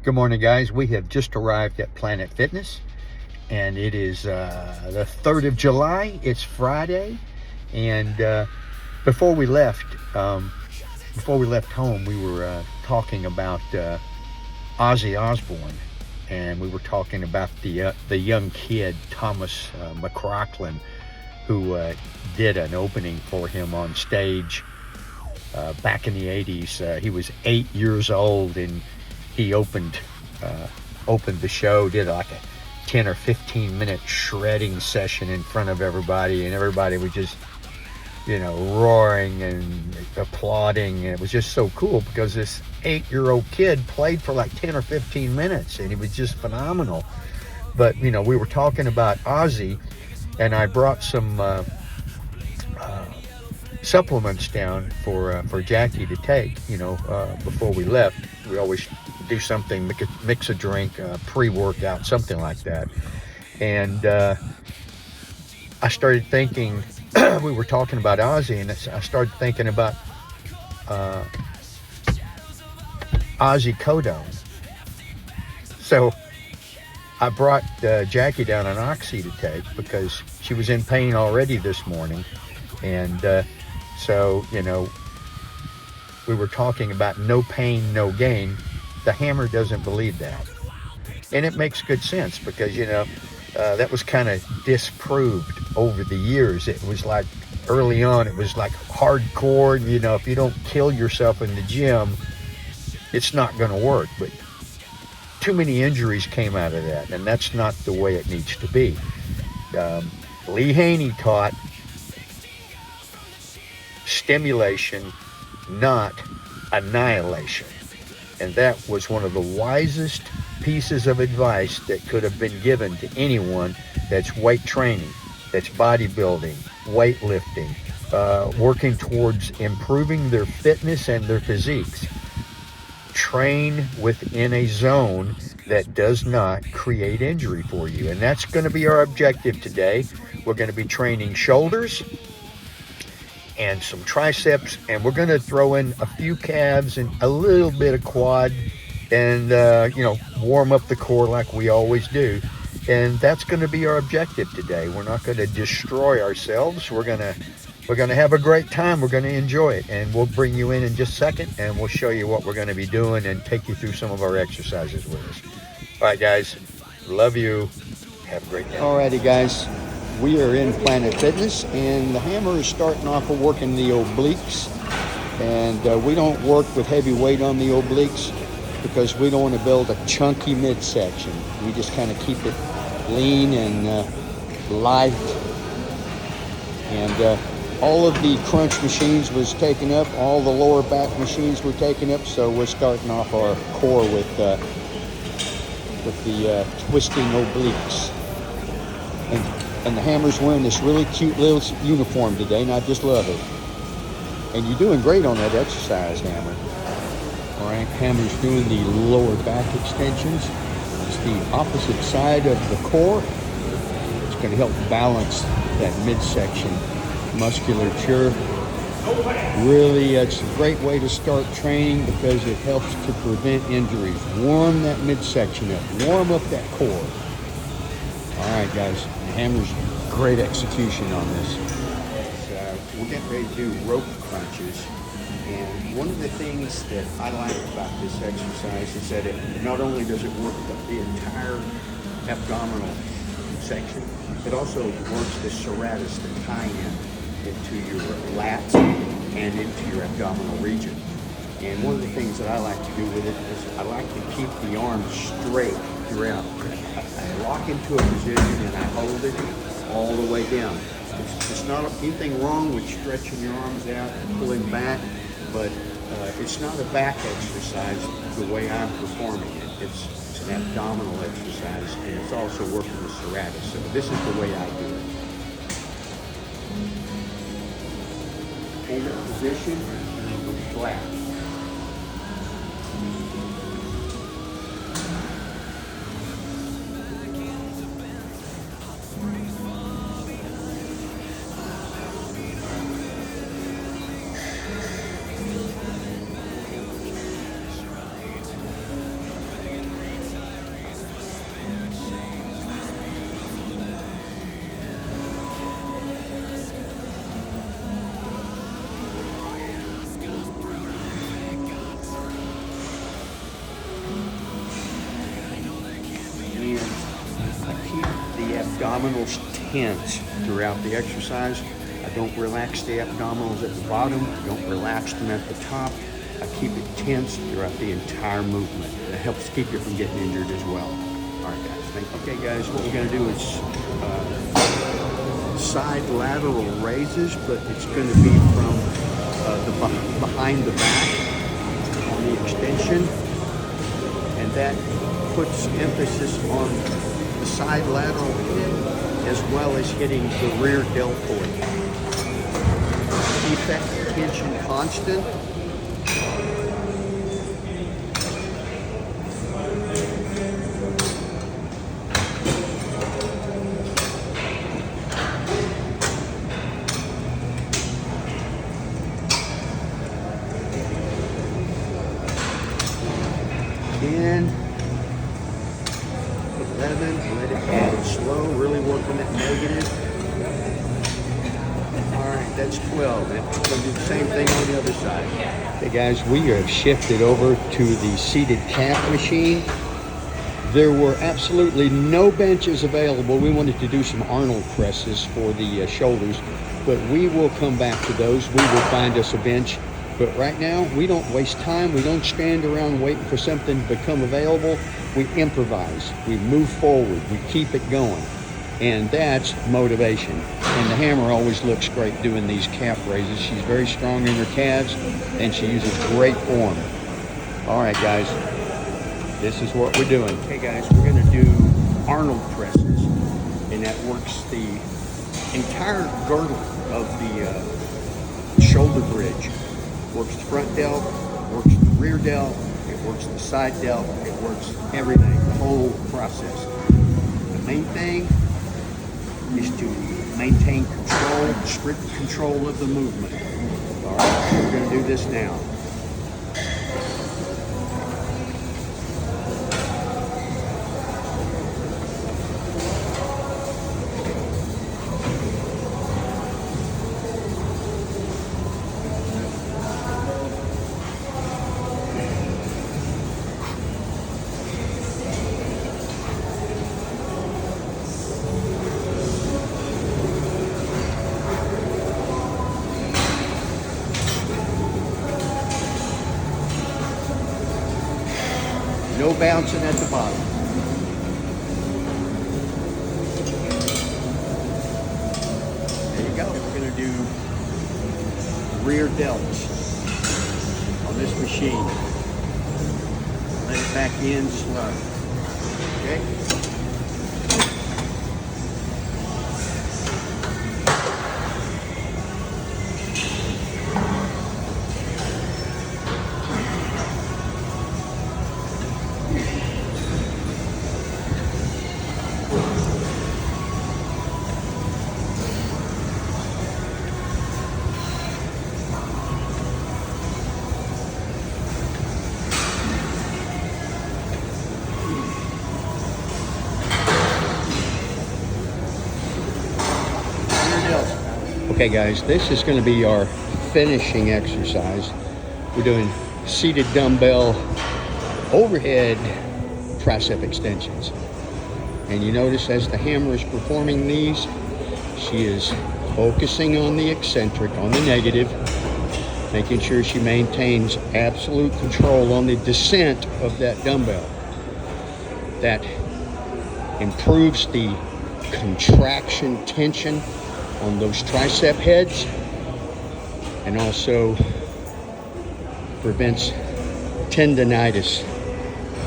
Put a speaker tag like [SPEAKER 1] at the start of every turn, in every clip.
[SPEAKER 1] Good morning, guys. We have just arrived at Planet Fitness, and it is the 3rd of July. It's Friday, and before we left, before we left home, we were talking about Ozzy Osbourne, and we were talking about the young kid Thomas McLaughlin, who did an opening for him on stage back in the 80s. He was 8 years old, and he opened the show, did like a 10 or 15 minute shredding session in front of everybody, and everybody was just, roaring and applauding. And it was just so cool because this 8-year-old kid played for like 10 or 15 minutes, and he was just phenomenal. But, we were talking about Ozzy, and I brought some supplements down for Jackie to take. Before we left, we always do something, mix a drink, pre-workout, something like that. And I started thinking, we were talking about Ozzy, and I started thinking about Ozzy Codone. So I brought Jackie down an Oxy to take because she was in pain already this morning. And so, we were talking about no pain, no gain. The hammer doesn't believe that. And it makes good sense because, that was kind of disproved over the years. It was like early on, it was like hardcore. If you don't kill yourself in the gym, it's not going to work. But too many injuries came out of that, and that's not the way it needs to be. Lee Haney taught stimulation, not annihilation. And that was one of the wisest pieces of advice that could have been given to anyone that's weight training, that's bodybuilding, weightlifting, working towards improving their fitness and their physiques. Train within a zone that does not create injury for you. And that's going to be our objective today. We're going to be training shoulders and some triceps, and we're going to throw in a few calves and a little bit of quad, and warm up the core like we always do. And that's going to be our objective today. We're not going to destroy ourselves. We're going to have a great time. We're going to enjoy it, and we'll bring you in just a second, and we'll show you what we're going to be doing and take you through some of our exercises with us. All right, guys, love you. Have a great day. Alrighty, guys. We are in Planet Fitness, and the hammer is starting off of working the obliques. And we don't work with heavy weight on the obliques because we don't want to build a chunky midsection. We just kind of keep it lean and light. And all of the crunch machines was taken up. All the lower back machines were taken up. So we're starting off our core with the twisting obliques. And the hammer's wearing this really cute little uniform today, and I just love it. And you're doing great on that exercise, Hammer. All right, Hammer's doing the lower back extensions. It's the opposite side of the core. It's going to help balance that midsection musculature. Really, it's a great way to start training because it helps to prevent injuries. Warm that midsection up. Warm up that core. All right, guys. Hammer's great execution on this. We're getting ready to do rope crunches. And one of the things that I like about this exercise is that it not only does it work the entire abdominal section, it also works the serratus, the tie-in into your lats and into your abdominal region. And one of the things that I like to do with it is I like to keep the arms straight throughout. I lock into a position and I hold it all the way down. It's not anything wrong with stretching your arms out and pulling back, but it's not a back exercise the way I'm performing it. It's an abdominal exercise, and it's also working the serratus. So this is the way I do it. Hold that position and go flat. the abdominals tense throughout the exercise. I don't relax the abdominals at the bottom. I don't relax them at the top. I keep it tense throughout the entire movement. It helps keep you from getting injured as well. All right, guys. Thank you. Okay, guys, what we're going to do is side lateral raises, but it's going to be from behind the back on the extension, and that puts emphasis on the side lateral hit as well as hitting the rear deltoid. Keep that tension constant. In 11, let it go slow, really work on that negative. All right, that's 12. And we're going to do the same thing on the other side. Hey guys, we have shifted over to the seated calf machine. There were absolutely no benches available. We wanted to do some Arnold presses for the shoulders, but we will come back to those. We will find us a bench. But right now, we don't waste time. We don't stand around waiting for something to become available. We improvise. We move forward. We keep it going. And that's motivation. And the hammer always looks great doing these calf raises. She's very strong in her calves, and she uses great form. All right, guys. This is what we're doing. Hey, guys, we're going to do Arnold presses. And that works the entire girdle of the shoulder bridge. Works the front delt, works the rear delt, it works the side delt, it works everything, the whole process. The main thing is to maintain control, strict control of the movement. All right, we're going to do this now. No bouncing at the bottom. There you go. We're going to do rear delts on this machine. Let it back in slow. Okay? Okay guys, this is going to be our finishing exercise. We're doing seated dumbbell overhead tricep extensions. And you notice as the hammer is performing these, she is focusing on the eccentric, on the negative, making sure she maintains absolute control on the descent of that dumbbell. That improves the contraction tension on those tricep heads, and also prevents tendonitis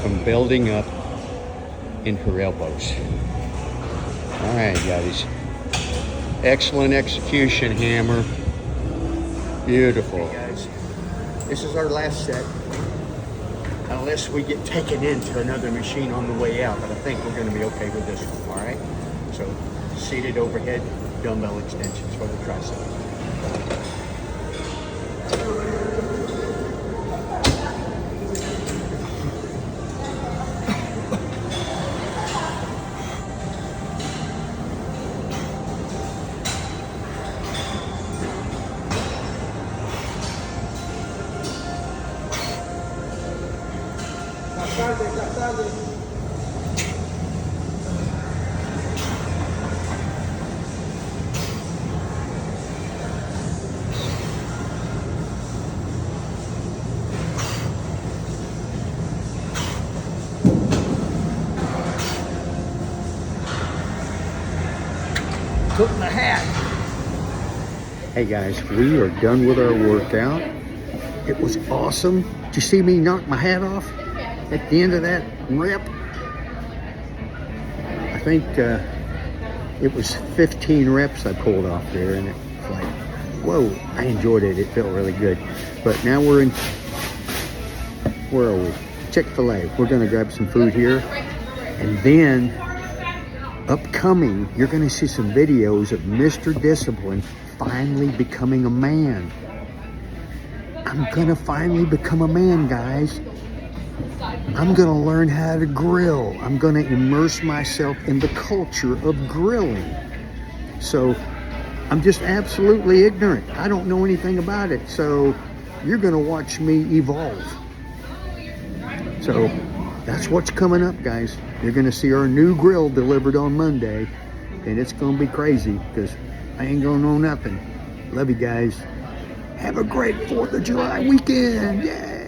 [SPEAKER 1] from building up in her elbows. All right, guys. Excellent execution, hammer. Beautiful. Okay, guys. This is our last set. Unless we get taken into another machine on the way out, but I think we're going to be okay with this one, all right? So, seated overhead dumbbell extensions for the tricep. took my hat. Hey guys, we are done with our workout. It was awesome. Did you see me knock my hat off at the end of that rep? I think it was 15 reps I pulled off there, and it's like, whoa, I enjoyed it. It felt really good. But now we're in, where are we? Chick-fil-A. We're gonna grab some food here. And then, upcoming, you're gonna see some videos of Mr. Discipline finally becoming a man. I'm gonna finally become a man, guys. I'm gonna learn how to grill. I'm gonna immerse myself in the culture of grilling. So, I'm just absolutely ignorant. I don't know anything about it. So, you're gonna watch me evolve. So, that's what's coming up, guys. You're gonna see our new grill delivered on Monday, and it's gonna be crazy because I ain't gonna know nothing. Love you guys. Have a great 4th of July weekend. Yeah.